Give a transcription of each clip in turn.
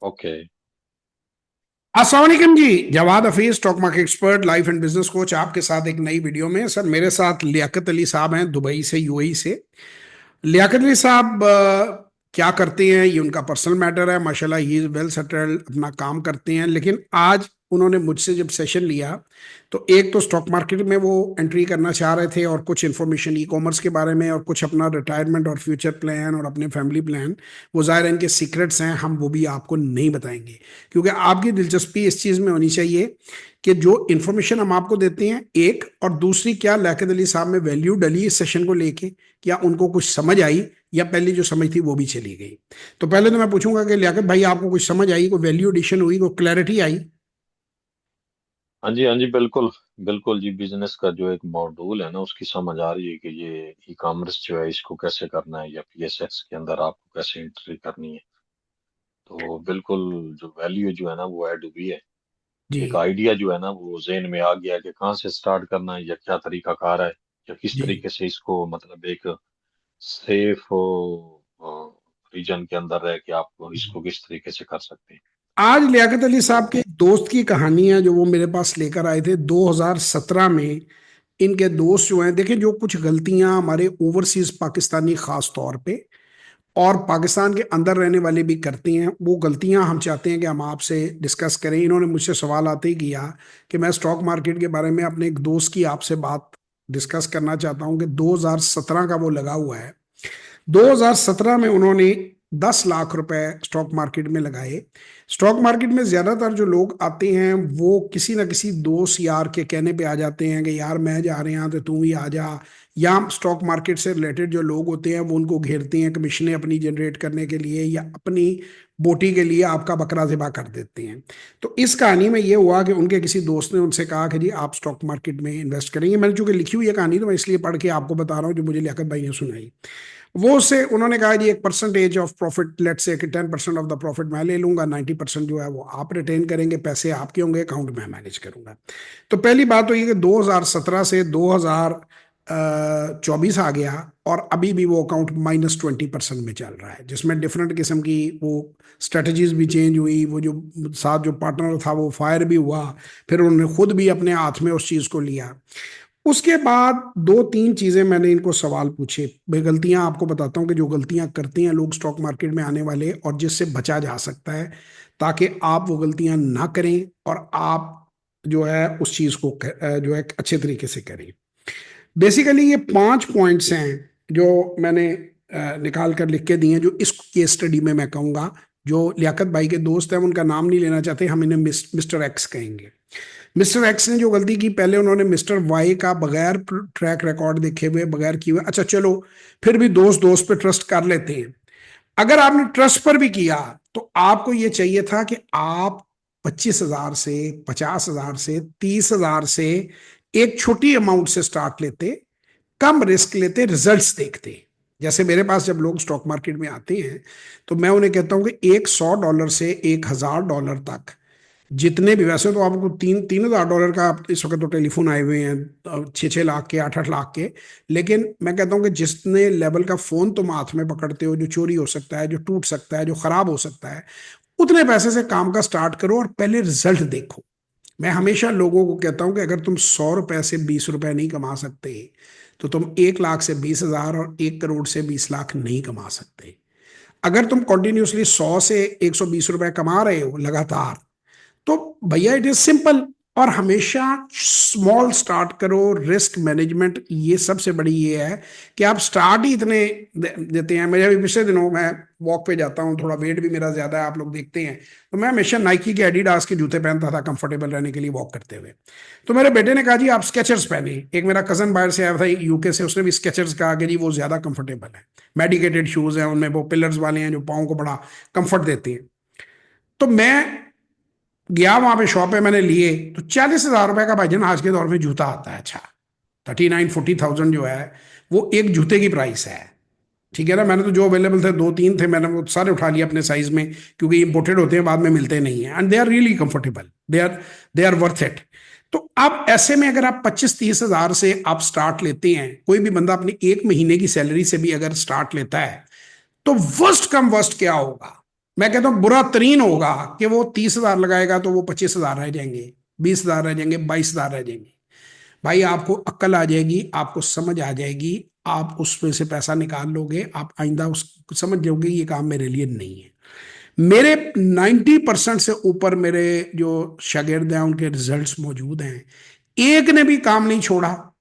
Okay. अस्सलाम वालेकुम जी। Jawad Hafeez, stock market expert, life and business coach, आपके साथ एक नई वीडियो में। सर, मेरे साथ लियाकत अली साहब हैं, दुबई से, यूएई से। लियाकत अली साहब क्या करते हैं ये उनका पर्सनल मैटर है। माशाल्लाह ही इज वेल सेटल्ड, अपना काम करते हैं। लेकिन आज उन्होंने मुझसे जब सेशन लिया, तो एक तो स्टॉक मार्केट में वो एंट्री करना चाह रहे थे, और कुछ इन्फॉर्मेशन ई कॉमर्स के बारे में, और कुछ अपना रिटायरमेंट और फ्यूचर प्लान और अपने फैमिली प्लान। वो ज़ाहिर है इनके सीक्रेट्स हैं, हम वो भी आपको नहीं बताएंगे, क्योंकि आपकी दिलचस्पी इस चीज़ में होनी चाहिए कि जो इन्फॉर्मेशन हम आपको देते हैं, एक, और दूसरी, क्या लियाकत अली साहब में वैल्यू डली इस सेशन को लेके, क्या उनको कुछ समझ आई, या पहली जो समझ थी वो भी चली गई। तो पहले तो मैं पूछूंगा कि लियाकत भाई, आपको कुछ समझ आई, कोई वैल्यू एडिशन हुई, कोई क्लैरिटी आई? हाँ जी, हाँ जी, बिल्कुल। बिल्कुल जी, बिजनेस का जो एक मॉड्यूल है ना, उसकी समझ आ रही है कि ये ई कॉमर्स जो है इसको कैसे करना है, या पीएसएक्स के अंदर आपको कैसे एंट्री करनी है। तो बिल्कुल, जो वैल्यू जो है ना वो ऐड हुई है। जी। एक आइडिया जो है ना वो जेन में आ गया कि कहाँ से स्टार्ट करना है, या क्या तरीका कार है, या किस जी। तरीके से इसको मतलब एक सेफ रीजन के अंदर रह के आप इसको किस तरीके से कर सकते हैं। आज लियाकत अली साहब के तो एक दोस्त की कहानी है, जो वो मेरे पास लेकर आए थे 2017 में। इनके दोस्त जो हैं, देखें, जो कुछ गलतियां हमारे ओवरसीज पाकिस्तानी खास तौर पे और पाकिस्तान के अंदर रहने वाले भी करते हैं, वो गलतियां हम चाहते हैं कि हम आपसे डिस्कस करें। इन्होंने मुझसे सवाल आते ही किया कि मैं स्टॉक मार्केट के बारे में अपने एक दोस्त की आपसे बात डिस्कस करना चाहता हूं, कि 2017 का वो लगा हुआ है। 2017 में उन्होंने 10 लाख रुपए स्टॉक मार्केट में लगाए। स्टॉक मार्केट में ज्यादातर जो लोग आते हैं, वो किसी ना किसी दोस्त यार के कहने पे आ जाते हैं कि यार मैं जा रहे हैं तो तू भी आ जा। या स्टॉक मार्केट से रिलेटेड जो लोग होते हैं वो उनको घेरते हैं कमीशनें अपनी जनरेट करने के लिए, या अपनी बोटी के लिए आपका बकरा ज़िबा कर देते हैं। तो इस कहानी में ये हुआ कि उनके किसी दोस्त ने उनसे कहा कि जी आप स्टॉक मार्केट में इन्वेस्ट करेंगे। मैंने चूंकि लिखी हुई है कहानी, तो मैं इसलिए पढ़ के आपको बता रहा हूँ, जो मुझे लियाकत भाई ने सुनाई। वो से उन्होंने कहा जी एक परसेंटेज ऑफ प्रॉफिट, लेट से कि 10% ऑफ द प्रॉफिट मैं ले लूंगा, 90% जो है वो आप रिटेन करेंगे, पैसे आपके होंगे, अकाउंट में मैनेज करूंगा। तो पहली बात तो ये कि 2017 से 2024 आ गया, और अभी भी वो अकाउंट -20% में चल रहा है, जिसमें डिफरेंट किस्म की वो स्ट्रेटजीज भी चेंज हुई। वो जो साथ जो पार्टनर था वो फायर भी हुआ, फिर उन्होंने खुद भी अपने हाथ में उस चीज को लिया। उसके बाद दो तीन चीजें मैंने इनको सवाल पूछे। मैं गलतियां आपको बताता हूं कि जो गलतियां करते हैं लोग स्टॉक मार्केट में आने वाले, और जिससे बचा जा सकता है, ताकि आप वो गलतियां ना करें, और आप जो है उस चीज को जो है अच्छे तरीके से करें। बेसिकली ये 5 पॉइंट्स हैं जो मैंने निकाल कर लिख के दिए हैं, जो इस केस स्टडी में मैं कहूंगा। जो लियाकत भाई के दोस्त हैं, उनका नाम नहीं लेना चाहते, हम इन्हें मिस्टर एक्स कहेंगे। मिस्टर एक्स ने जो गलती की, पहले उन्होंने मिस्टर वाई का बगैर ट्रैक रिकॉर्ड देखे हुए, बगैर किए हुए, अच्छा चलो, फिर भी दोस्त दोस्त पे ट्रस्ट कर लेते हैं। अगर आपने ट्रस्ट पर भी किया, तो आपको ये चाहिए था कि आप 25,000 से, 50,000 से, 30,000 से एक छोटी अमाउंट से स्टार्ट लेते, कम रिस्क लेते, रिजल्ट्स देखते। जैसे मेरे पास जब लोग स्टॉक मार्केट में आते हैं, तो मैं उन्हें कहता हूं कि एक $100 से $1,000 तक, जितने भी, वैसे तो आपको 3,000 $3,000 का इस वक्त तो टेलीफोन आए हुए हैं, 6-6 लाख के, 8-8 लाख के। लेकिन मैं कहता हूं कि जितने लेवल का फोन तुम हाथ में पकड़ते हो, जो चोरी हो सकता है, जो टूट सकता है, जो खराब हो सकता है, उतने पैसे से काम का स्टार्ट करो, और पहले रिजल्ट देखो। मैं हमेशा लोगों को कहता हूं कि अगर तुम 100 रुपए से 20 रुपए नहीं कमा सकते, तो तुम 1 लाख से 20,000 और 1 करोड़ से 20 लाख नहीं कमा सकते। अगर तुम कंटिन्यूसली 100 से 120 रुपए कमा रहे हो लगातार, तो भैया इट इज सिंपल। और हमेशा स्मॉल स्टार्ट करो। रिस्क मैनेजमेंट ये सबसे बड़ी ये है कि आप स्टार्ट ही इतने देते हैं। मेरे अभी पिछले दिनों मैं वॉक पे जाता हूँ, थोड़ा वेट भी मेरा ज्यादा है, आप लोग देखते हैं, तो मैं हमेशा नाइकी के एडिडास के जूते पहनता था कंफर्टेबल रहने के लिए वॉक करते हुए। तो मेरे बेटे ने कहा जी आप स्केचर्स पहने। एक मेरा कजन बाहर से आया था यूके से, उसने भी स्केचर्स कहा कि जी वो ज्यादा कंफर्टेबल है, मेडिकेटेड शूज हैं, उनमें वो पिलर्स वाले हैं जो पाँव को बड़ा कंफर्ट देते हैं। तो मैं गया वहां पे, शॉप पे मैंने लिए, तो 40,000 रुपए का भाईजान आज के दौर में जूता आता है। अच्छा, 39-40,000 जो है, वो एक जूते की प्राइस है। ठीक है ना। मैंने तो जो अवेलेबल थे, दो तीन थे, मैंने वो सारे उठा लिए अपने साइज में, क्योंकि इंपोर्टेड होते हैं, बाद में मिलते नहीं है, and they are really comfortable, they are worth it. तो अब ऐसे में अगर आप 25-30 हजार से आप स्टार्ट लेते हैं, कोई भी बंदा अपनी एक महीने की सैलरी से भी अगर स्टार्ट लेता है, तो वर्स्ट कम वर्स्ट क्या होगा? मैं कहता हूं बुरा तरीन होगा कि वो 30,000 लगाएगा तो वो 25,000 रह जाएंगे, 20,000 रह जाएंगे, 22,000 रह जाएंगे। भाई आपको अक्ल आ जाएगी, आपको समझ आ जाएगी, आप उसमें से पैसा निकाल लोगे, आप आइंदा उस समझ लोगे ये काम मेरे लिए नहीं है। मेरे 90% से ऊपर मेरे जो शागिर्द हैं उनके रिजल्ट्स मौजूद हैं, एक ने भी काम नहीं छोड़ा।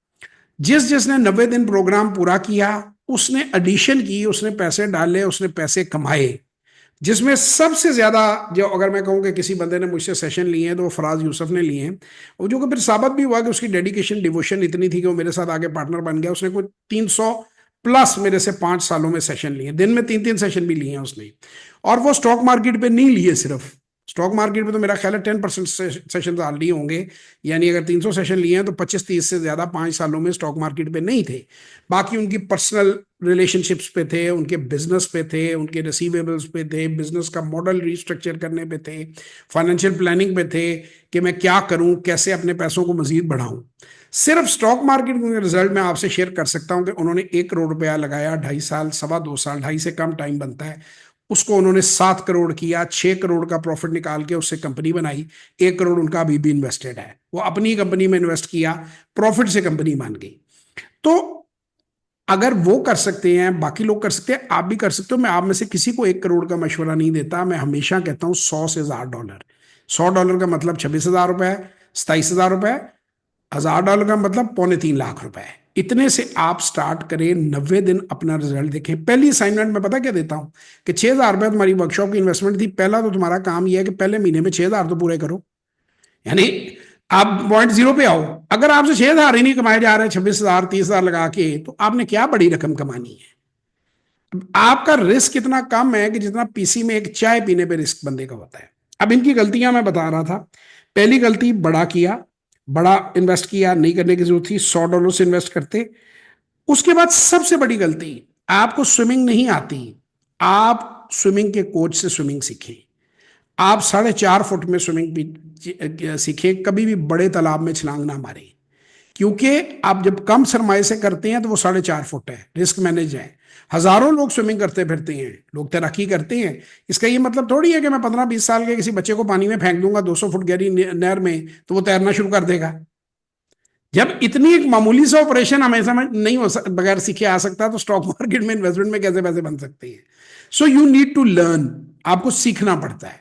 जिसने 90 दिन प्रोग्राम पूरा किया, उसने एडिशन की, उसने पैसे डाले, उसने पैसे कमाए। जिसमें सबसे ज्यादा, जो अगर मैं कहूँ कि किसी बंदे ने मुझसे सेशन लिए हैं तो वो फराज यूसुफ ने लिए हैं, और जो कि फिर साबित भी हुआ कि उसकी डेडिकेशन डिवोशन इतनी थी कि वो मेरे साथ आगे पार्टनर बन गया। उसने कोई 300 प्लस मेरे से 5 सालों में सेशन लिए, दिन में 3-3 सेशन भी लिए हैं उसने। और वो स्टॉक मार्केट पे नहीं लिए, सिर्फ स्टॉक मार्केट पे तो मेरा ख्याल है 10% सेशन ऑलरेडी होंगे। यानी अगर 300 सेशन लिए हैं तो 25-30 से ज्यादा 5 सालों में स्टॉक मार्केट पे नहीं थे। बाकी उनकी पर्सनल रिलेशनशिप्स पे थे, उनके बिजनेस पे थे, उनके रिसीवेबल्स पे थे, बिजनेस का मॉडल रिस्ट्रक्चर करने पे थे, फाइनेंशियल प्लानिंग पे थे कि मैं क्या करूं, कैसे अपने पैसों को मजीद बढ़ाऊं। सिर्फ स्टॉक मार्केट के रिजल्ट मैं आपसे शेयर कर सकता हूं कि उन्होंने 1 करोड़ रुपया लगाया, 2.5 साल, 2.25 साल, 2.5 से कम टाइम बनता है, उसको उन्होंने 7 करोड़ किया, 6 करोड़ का प्रॉफिट निकाल के उससे कंपनी बनाई। 1 करोड़ उनका अभी भी इन्वेस्टेड है, वो अपनी कंपनी में इन्वेस्ट किया, प्रॉफिट से कंपनी बन गई। तो अगर वो कर सकते हैं, बाकी लोग कर सकते हैं, आप भी कर सकते हो। मैं आप में से किसी को 1 करोड़ का मशवरा नहीं देता, मैं हमेशा कहता हूं 100 से 1,000 डॉलर। $100 का मतलब 26,000 रुपए, 27,000 रुपए, $1,000 का मतलब 2.75 लाख रुपए। इतने से आप स्टार्ट करें, 90 दिन अपना रिजल्ट देखें। पहली असाइनमेंट में पता क्या देता हूं कि 6,000 रुपए तुम्हारी वर्कशॉप की इन्वेस्टमेंट थी, पहला तो तुम्हारा काम यह है कि पहले महीने में 6,000 तो पूरे करो। यानी आप पॉइंट 0 पे आओ। अगर आपसे 6,000 ही नहीं कमाए जा रहे, 26,000, 30,000 लगा के, तो आपने क्या बड़ी रकम कमानी है। आपका रिस्क इतना कम है कि जितना पीसी में एक चाय पीने पे रिस्क बंदे का होता है। अब इनकी गलतियां मैं बता रहा था। पहली गलती, बड़ा किया, बड़ा इन्वेस्ट किया, नहीं करने की जरूरत थी, $100 से इन्वेस्ट करते। उसके बाद सबसे बड़ी गलती, आपको स्विमिंग नहीं आती, आप स्विमिंग के कोच से स्विमिंग सीखें। आप 4.5 फुट में स्विमिंग सीखें, कभी भी बड़े तालाब में छलांग ना मारें। क्योंकि आप जब कम सरमाए से करते हैं तो वो 4.5 फुट है, रिस्क मैनेज है। हजारों लोग स्विमिंग करते फिरते हैं, लोग तैराकी करते हैं। इसका ये मतलब थोड़ी है कि मैं 15-20 साल के किसी बच्चे को पानी में फेंक दूंगा 200 फुट गहरी नहर में तो वो तैरना शुरू कर देगा। जब इतनी एक मामूली सा ऑपरेशन हमेशा में नहीं हो बगैर सीखे आ सकता, तो स्टॉक मार्केट में इन्वेस्टमेंट में कैसे पैसे बन सकते हैं। So you need to learn, आपको सीखना पड़ता है,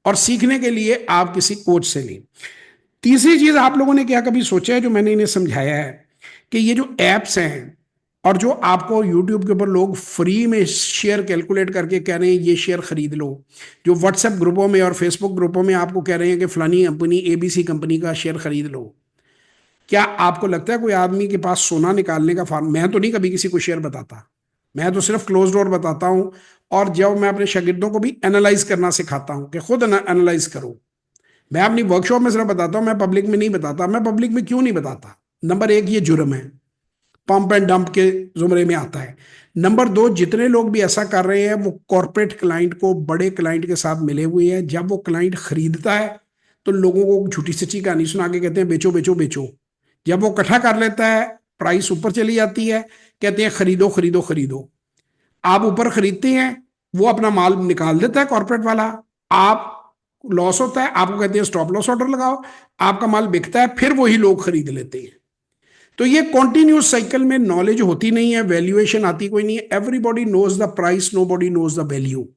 और सीखने के लिए आप किसी कोच से लें। तीसरी चीज, आप लोगों ने क्या कभी सोचा है, जो मैंने इन्हें समझाया है, कि ये जो एप्स हैं और जो आपको यूट्यूब के ऊपर लोग फ्री में शेयर कैलकुलेट करके कह रहे हैं ये शेयर खरीद लो, जो व्हाट्सएप ग्रुपों में और फेसबुक ग्रुपों में आपको कह रहे हैं कि फलानी कंपनी, एबीसी कंपनी का शेयर खरीद लो, क्या आपको लगता है कोई आदमी के पास सोना निकालने का फार्म? मैं तो नहीं कभी किसी को शेयर बताता, मैं तो सिर्फ क्लोज डोर बताता हूं। और जब मैं अपने शागिर्दों को भी एनालाइज करना सिखाता हूं कि खुद एनालाइज करो, मैं अपनी वर्कशॉप में सिर्फ बताता हूं, मैं पब्लिक में नहीं बताता। मैं पब्लिक में क्यों नहीं बताता? नंबर 1, ये जुर्म है, पंप एंड डंप के जुमरे में आता है। नंबर 2, जितने लोग भी ऐसा कर रहे हैं वो कॉर्पोरेट क्लाइंट को, बड़े क्लाइंट के साथ मिले हुए हैं। जब वो क्लाइंट खरीदता है तो लोगों को झूठी सच्ची कहानी सुना के कहते हैं बेचो बेचो बेचो। जब वो इकट्ठा कर लेता है, प्राइस ऊपर चली जाती है, कहते हैं खरीदो खरीदो खरीदो। आप ऊपर खरीदते हैं, वो अपना माल निकाल देता है कॉर्पोरेट वाला, आप लॉस होता है, आपको कहते हैं स्टॉप लॉस ऑर्डर लगाओ, आपका माल बिकता है, फिर वही लोग खरीद लेते हैं। तो ये कॉन्टिन्यूस साइकिल में नॉलेज होती नहीं है, वैल्यूएशन आती कोई नहीं है। Everybody knows the price, nobody knows the value.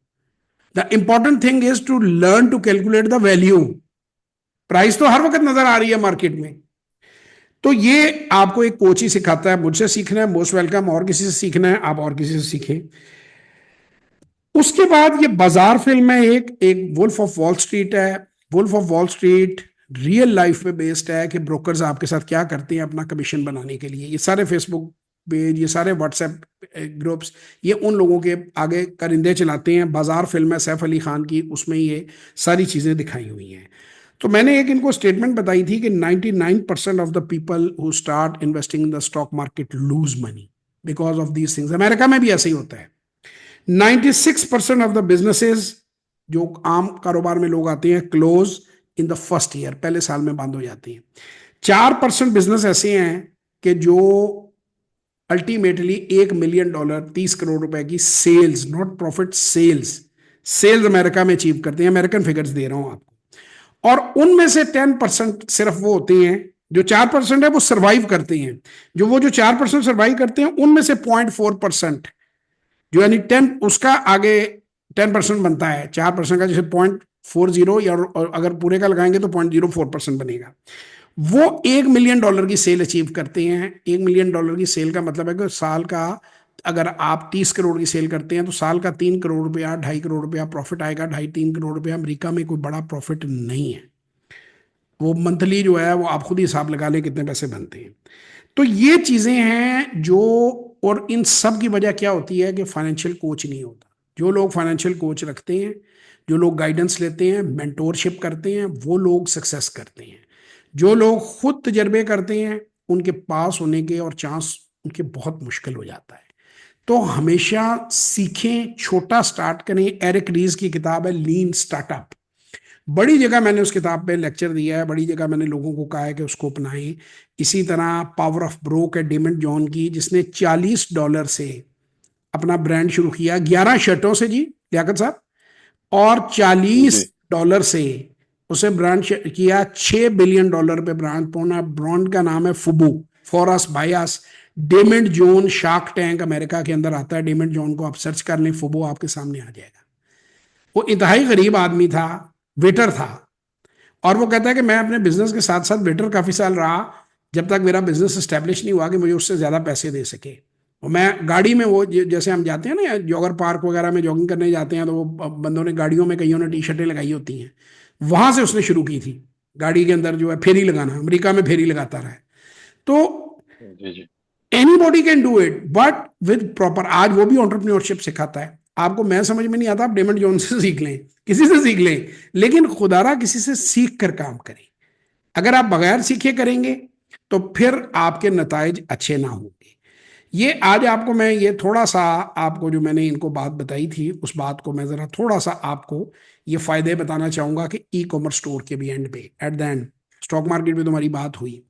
The important thing is to learn to calculate the value. Price तो हर वक्त नजर आ रही है मार्केट में। तो ये आपको एक कोच ही सिखाता है। मुझसे सीखना है, मोस्ट वेलकम। और किसी से सीखना है, आप और किसी से सीखें। उसके बाद ये बाजार फिल्म है, एक एक वुल्फ ऑफ वॉल स्ट्रीट है। Wolf of Wall Street real life पे बेस्ड है कि ब्रोकर्स आपके साथ क्या करते हैं अपना कमीशन बनाने के लिए। ये सारे फेसबुक पेज, ये सारे व्हाट्सएप ग्रुप्स, ये उन लोगों के आगे परिंदे चलाते हैं। बाजार फिल्म है सैफ अली खान की, उसमें ये सारी चीजें दिखाई हुई हैं। तो मैंने एक इनको स्टेटमेंट बताई थी कि 99% of the people who start investing in the stock market lose money because of these things. America में भी ऐसे ही होता है। 96% ऑफ द बिजनेसेस, जो आम कारोबार में लोग आते हैं, close in the first year, पहले साल में बंद हो जाती हैं। 4% बिजनेस ऐसे हैं कि जो अल्टीमेटली $1 मिलियन, 30 करोड़ रुपए की sales, not profit, sales sales America में अचीव करते हैं, अमेरिकन फिगर्स दे रहा हूं आपको। और उनमें से 10% सिर्फ वो होते हैं, जो 4% है वो सर्वाइव करते हैं। वो जो 4% सर्वाइव करते हैं उनमें से 0.4%, जो यानी 10 उसका आगे 10% बनता है 4% का, जैसे 0.40, या और अगर पूरे का लगाएंगे तो 0.04% बनेगा। वो $1 मिलियन की सेल अचीव करते हैं। $1 मिलियन की सेल का मतलब है कि साल का, अगर आप 30 करोड़ की सेल करते हैं तो साल का 3 करोड़ रुपया, 2.5 करोड़ रुपया प्रॉफिट आएगा। 2.5-3 करोड़ रुपया अमेरिका में कोई बड़ा प्रॉफिट नहीं है। वो मंथली जो है वो आप खुद ही हिसाब लगा लें कितने पैसे बनते हैं। तो ये चीजें हैं जो, और इन सब की वजह क्या होती है कि फाइनेंशियल कोच नहीं होता। जो लोग फाइनेंशियल कोच रखते हैं, जो लोग गाइडेंस लेते हैं, मेंटोरशिप करते हैं, वो लोग सक्सेस करते हैं। जो लोग खुद तजर्बे करते हैं, उनके पास होने के और चांस उनके बहुत मुश्किल हो जाता है। तो हमेशा सीखें, छोटा स्टार्ट करें। एरिक रीज की किताब है लीन स्टार्टअप, बड़ी जगह मैंने उस किताब पे लेक्चर दिया है, बड़ी जगह मैंने लोगों को कहा है कि उसको अपनाएं। इसी तरह पावर ऑफ ब्रोक है डेमंड जॉन की, जिसने $40 से अपना ब्रांड शुरू किया, 11 शर्टों से जी लियाकत साहब, और जी $40 से उसे ब्रांड किया, $6 बिलियन पे ब्रांड पहुंचा। ब्रांड का नाम है FUBU, for us by us. Daymond John Shark Tank America के अंदर आता है। डेमंड जॉन को आप सर्च कर लें, फुबू आपके सामने आ जाएगा। वो इंतहाई गरीब आदमी था, वेटर था, और वो कहता है कि मैं अपने बिजनेस के साथ साथ वेटर काफी साल रहा, जब तक मेरा बिजनेस स्टैब्लिश नहीं हुआ कि मुझे उससे ज्यादा पैसे दे सके। और मैं गाड़ी में, वो जैसे हम जाते हैं ना जॉगर पार्क वगैरह में जॉगिंग करने जाते हैं, तो वो बंदों ने गाड़ियों में, कईयों ने टी शर्टें लगाई होती हैं, वहां से उसने शुरू की थी गाड़ी के अंदर जो है फेरी लगाना। अमेरिका में फेरी लगाता रहा है। तो जी जी anybody can do it, but with proper, आज वो भी ऑन्टरप्रीन्योरशिप सिखाता है आपको। मैं समझ में नहीं आता, आप डेमंड जॉन से सीख लें, किसी से सीख लें, लेकिन खुदारा किसी से सीख कर काम करें। अगर आप बगैर सीखे करेंगे तो फिर आपके नताइज अच्छे ना होंगे। ये आज आपको मैं ये थोड़ा सा, आपको जो मैंने इनको बात बताई थी, उस बात को मैं जरा थोड़ा सा आपको ये फायदे बताना चाहूंगा कि ई कॉमर्स स्टोर के भी एंड पे, at the end stock market में तुम्हारी बात हुई।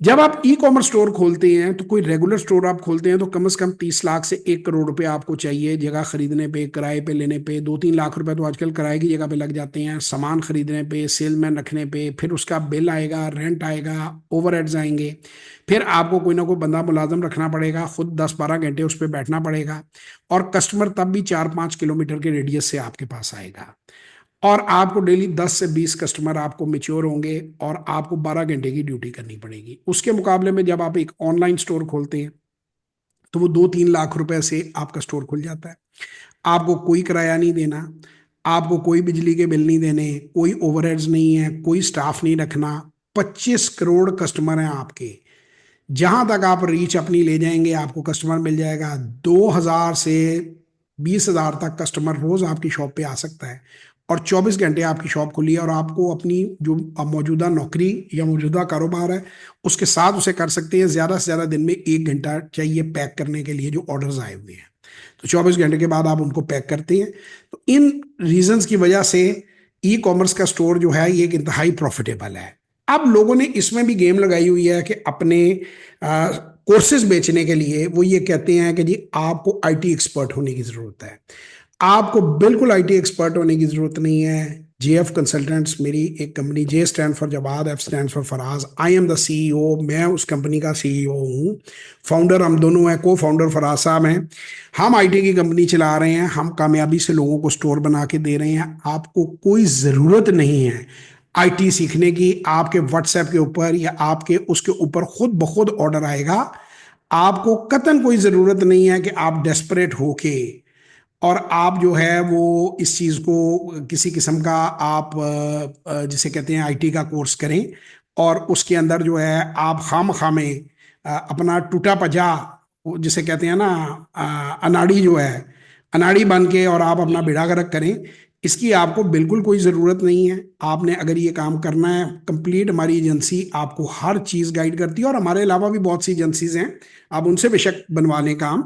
जब आप ई कॉमर्स स्टोर खोलते हैं, तो कोई रेगुलर स्टोर आप खोलते हैं तो कम से कम 30 लाख से 1 करोड़ रुपए आपको चाहिए। जगह खरीदने पे, किराए पे लेने पे 2-3 लाख रुपए तो आजकल किराए की जगह पे लग जाते हैं। सामान खरीदने पे, सेलमैन रखने पे, फिर उसका बिल आएगा, रेंट आएगा, ओवरहेड्स आएंगे। फिर आपको कोई ना कोई बंदा मुलाजम रखना पड़ेगा, खुद 10-12 घंटे उस पर बैठना पड़ेगा। और कस्टमर तब भी 4-5 किलोमीटर के रेडियस से आपके पास आएगा। और आपको डेली 10 से 20 कस्टमर आपको मेच्योर होंगे, और आपको 12 घंटे की ड्यूटी करनी पड़ेगी। उसके मुकाबले में जब आप एक ऑनलाइन स्टोर खोलते हैं, तो वो 2-3 लाख रुपए से आपका स्टोर खुल जाता है। आपको कोई किराया नहीं देना, आपको कोई बिजली के बिल नहीं देने, कोई ओवरहेड्स नहीं है, कोई स्टाफ नहीं रखना। 25 करोड़ कस्टमर हैं आपके। जहां तक आप रीच अपनी ले जाएंगे, आपको कस्टमर मिल जाएगा। 2,000 से 20,000 तक कस्टमर रोज आपकी शॉप पे आ सकता है, और 24 घंटे आपकी शॉप खुली है। और आपको अपनी जो मौजूदा नौकरी या मौजूदा कारोबार है, उसके साथ उसे कर सकते हैं। ज्यादा से ज्यादा दिन में 1 घंटा चाहिए पैक करने के लिए जो ऑर्डर्स आए हुए हैं, तो 24 घंटे के बाद आप उनको पैक करते हैं। तो इन रीजंस की वजह से ई कॉमर्स का स्टोर जो है ये एक इंतहाई प्रॉफिटेबल है। अब लोगों ने इसमें भी गेम लगाई हुई है कि अपने कोर्सेज बेचने के लिए वो ये कहते हैं कि जी आपको आईटी एक्सपर्ट होने की जरूरत है। आपको बिल्कुल आईटी एक्सपर्ट होने की जरूरत नहीं है। जेएफ कंसल्टेंट्स मेरी एक company, J stand for Jawad, F stand for Faraz, I am the CEO, मैं उस कंपनी का सीईओ हूँ। फाउंडर हम दोनों हैं, को फाउंडर फराज साहब हैं। हम आईटी की कंपनी चला रहे हैं, हम कामयाबी से लोगों को स्टोर बना के दे रहे हैं। आपको कोई ज़रूरत नहीं है आईटी सीखने की। आपके व्हाट्सएप के ऊपर या आपके उसके ऊपर खुद ब खुद ऑर्डर आएगा। आपको कतन कोई ज़रूरत नहीं है कि आप डेस्परेट होके और आप जो है वो इस चीज़ को किसी किस्म का आप जिसे कहते हैं आईटी का कोर्स करें, और उसके अंदर जो है आप खाम खामे अपना टूटा पजा, जिसे कहते हैं ना अनाड़ी जो है, अनाड़ी बन के और आप जी अपना जी बेड़ा गर्क करें। इसकी आपको बिल्कुल कोई ज़रूरत नहीं है। आपने अगर ये काम करना है, कंप्लीट हमारी एजेंसी आपको हर चीज़ गाइड करती है, और हमारे अलावा भी बहुत सी एजेंसीज हैं, आप उनसे बेशक बनवा लें काम।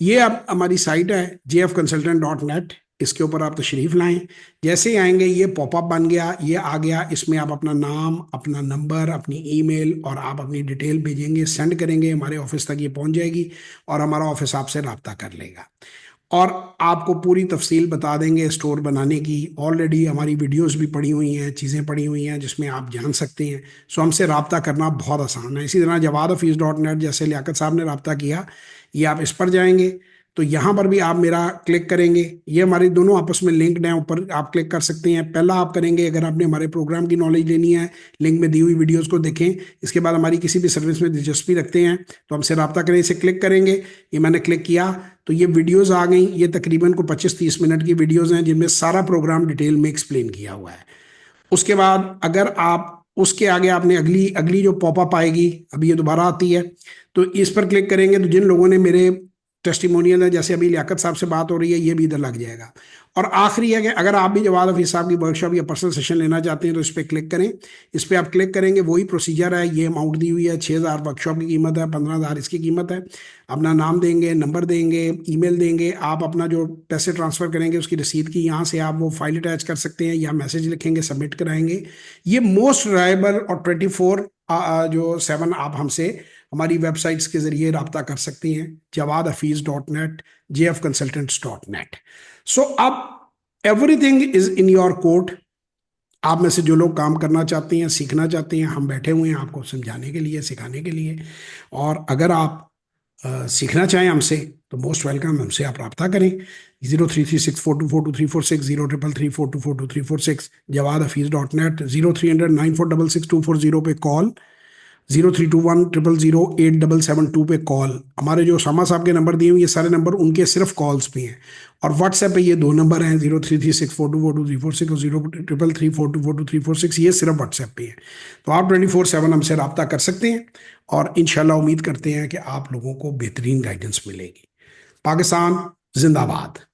ये अब हमारी साइट है jfconsultant.net, इसके ऊपर आप तशरीफ लाएं। जैसे ही आएंगे ये पॉपअप बन गया, ये आ गया, इसमें आप अपना नाम, अपना नंबर, अपनी ईमेल और आप अपनी डिटेल भेजेंगे, सेंड करेंगे, हमारे ऑफिस तक ये पहुंच जाएगी, और हमारा ऑफिस आपसे रब्ता कर लेगा। और आपको पूरी तफसील बता देंगे स्टोर बनाने की। ऑलरेडी हमारी वीडियोस भी पड़ी हुई हैं, चीज़ें पड़ी हुई हैं जिसमें आप जान सकते हैं। सो हमसे रब्ता करना बहुत आसान है। इसी तरह JawadHafiz.net जैसे लियाकत साहब ने रब्ता किया, ये आप इस पर जाएंगे तो यहाँ पर भी आप मेरा क्लिक करेंगे, ये हमारी दोनों आपस में लिंक्ड हैं, ऊपर आप क्लिक कर सकते हैं। पहला आप करेंगे अगर आपने हमारे प्रोग्राम की नॉलेज लेनी है, लिंक में दी हुई वीडियोस को देखें। इसके बाद हमारी किसी भी सर्विस में दिलचस्पी रखते हैं तो हमसे रब्ता करें, इसे क्लिक करेंगे। ये मैंने क्लिक किया तो ये वीडियोस आ गई। ये तकरीबन को 25-30 मिनट की वीडियोस हैं जिनमें सारा प्रोग्राम डिटेल में एक्सप्लेन किया हुआ है। उसके बाद अगर आप उसके आगे आपने अगली अगली जो पॉपअप आएगी, अभी ये दोबारा आती है, तो इस पर क्लिक करेंगे तो जिन लोगों ने मेरे टेस्टिमोनियल है, जैसे अभी लियाकत साहब से बात हो रही है, ये भी इधर लग जाएगा। और आखिरी है कि अगर आप भी जवाद हफीज साहब की वर्कशॉप या पर्सनल सेशन लेना चाहते हैं तो इस पर क्लिक करें। इस पर आप क्लिक करेंगे, वही प्रोसीजर है, ये अमाउंट दी हुई है, 6,000 वर्कशॉप की कीमत है, 15,000 इसकी कीमत है। अपना नाम देंगे, नंबर देंगे, ईमेल देंगे, आप अपना जो पैसे ट्रांसफ़र करेंगे उसकी रसीद की यहाँ से आप वो फाइल अटैच कर सकते हैं या मैसेज लिखेंगे, सबमिट कराएंगे। ये मोस्ट रिलायबल और 24/7 आप हमसे हमारी वेबसाइट्स के जरिए रब्ता कर सकते हैं, JawadHafiz.net, JFconsultants.net। सो अब everything is in your court. आप में से जो लोग काम करना चाहते हैं, सीखना चाहते हैं, हम बैठे हुए हैं आपको समझाने के लिए, सिखाने के लिए। और अगर आप सीखना चाहें हमसे तो मोस्ट वेलकम, हमसे आप रब्ता करें। 033642423446, 033342423446, JawadHafiz.net, 03009466 पे कॉल, 0321000872 पे कॉल। हमारे जो शामा साहब के नंबर दिए हुए ये सारे नंबर उनके सिर्फ कॉल्स पे हैं। और व्हाट्सएप पे ये दो नंबर हैं, 033642423446 और 033342423446, ये सिर्फ व्हाट्सएप पे है। तो आप 24/7 हमसे रब्ता कर सकते हैं और इंशाल्लाह उम्मीद करते हैं कि आप लोगों को बेहतरीन गाइडेंस मिलेगी। पाकिस्तान जिंदाबाद।